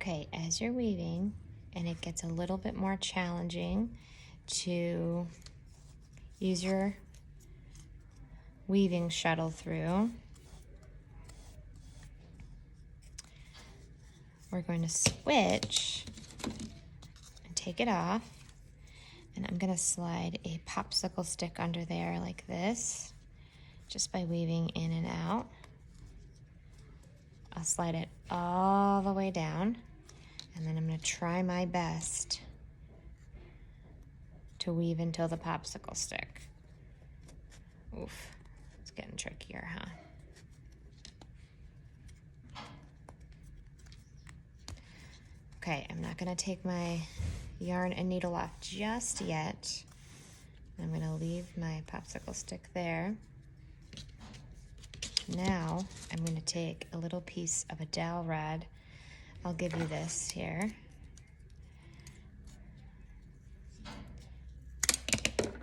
Okay, as you're weaving, and it gets a little bit more challenging to use your weaving shuttle through, we're going to switch and take it off, and I'm going to slide a popsicle stick under there like this, just by weaving in and out. I'll slide it all the way down, and then I'm going to try my best to weave until the popsicle stick. Oof, it's getting trickier, huh? Okay, I'm not gonna take my yarn and needle off just yet. I'm gonna leave my popsicle stick there. Now, I'm gonna take a little piece of a dowel rod. I'll give you this here.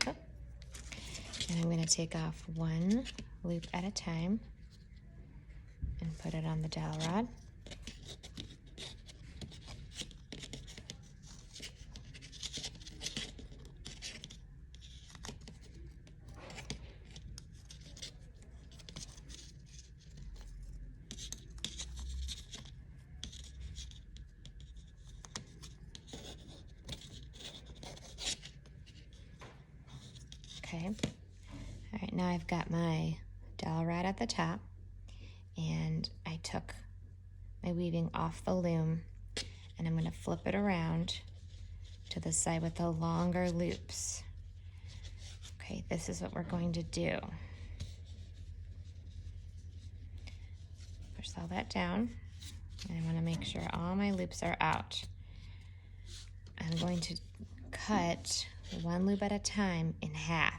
Oh. And I'm gonna take off one loop at a time and put it on the dowel rod. Okay, all right, now I've got my dowel rod at the top, and I took my weaving off the loom, and I'm gonna flip it around to the side with the longer loops. Okay, this is what we're going to do. Push all that down, and I wanna make sure all my loops are out. I'm going to cut one loop at a time in half.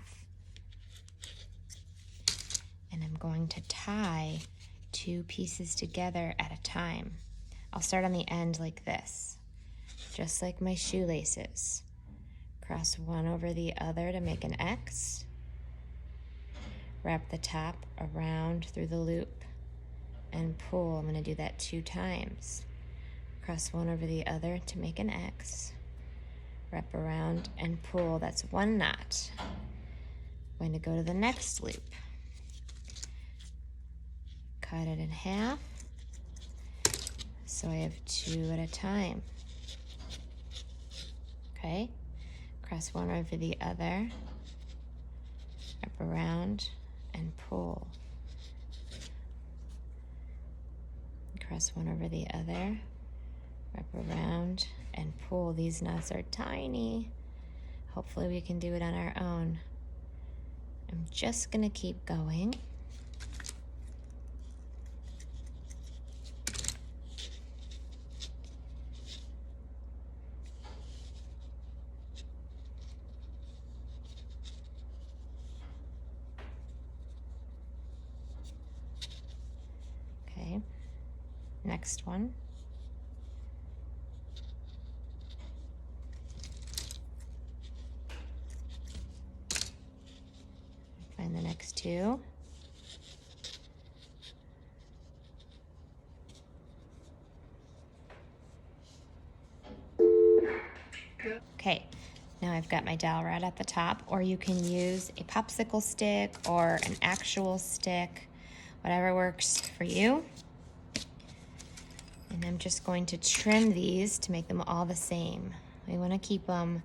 And I'm going to tie two pieces together at a time. I'll start on the end like this, just like my shoelaces. Cross one over the other to make an X. Wrap the top around through the loop and pull. I'm gonna do that 2 times. Cross one over the other to make an X. Wrap around and pull. That's 1 knot. I'm going to go to the next loop. Cut it in half, so I have 2 at a time. Okay, cross one over the other, wrap around and pull. Cross one over the other, wrap around and pull. These knots are tiny. Hopefully we can do it on our own. I'm just gonna keep going. Okay, next one. Find the next 2. Okay, now I've got my dowel rod at the top, or you can use a popsicle stick or an actual stick, whatever works for you. And I'm just going to trim these to make them all the same. We want to keep them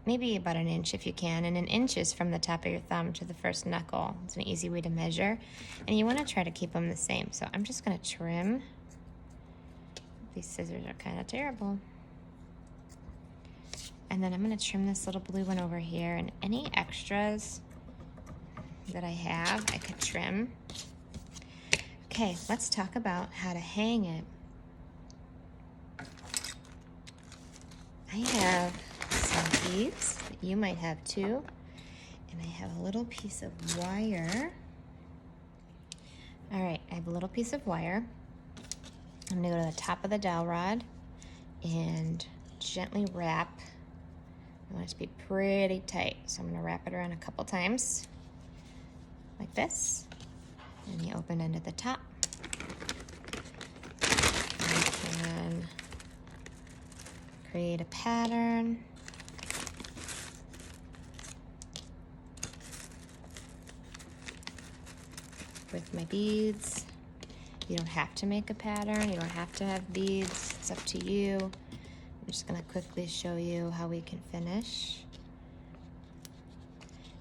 maybe about 1 inch if you can, and 1 inch is from the top of your thumb to the first knuckle. It's an easy way to measure, and you want to try to keep them the same. So I'm just going to trim. These scissors are kind of terrible. And then I'm going to trim this little blue one over here, and any extras that I have, I could trim. Okay, let's talk about how to hang it. I have some beads that you might have too, and I have a little piece of wire. All right, I have a little piece of wire. I'm gonna go to the top of the dowel rod and gently wrap. I want it to be pretty tight, so I'm gonna wrap it around a couple times, like this, and the open end at the top. create a pattern. With my beads. You don't have to make a pattern, you don't have to have beads, it's up to you. I'm just gonna quickly show you how we can finish.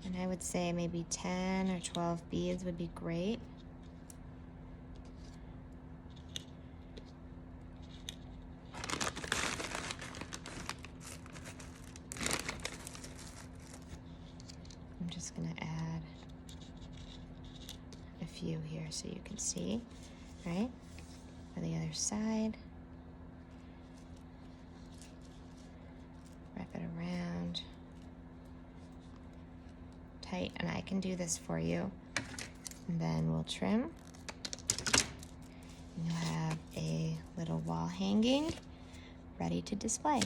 And I would say maybe 10 or 12 beads would be great. I'm just gonna add a few here so you can see, right? For the other side. Wrap it around. Tight, and I can do this for you. And then we'll trim. And you'll have a little wall hanging ready to display.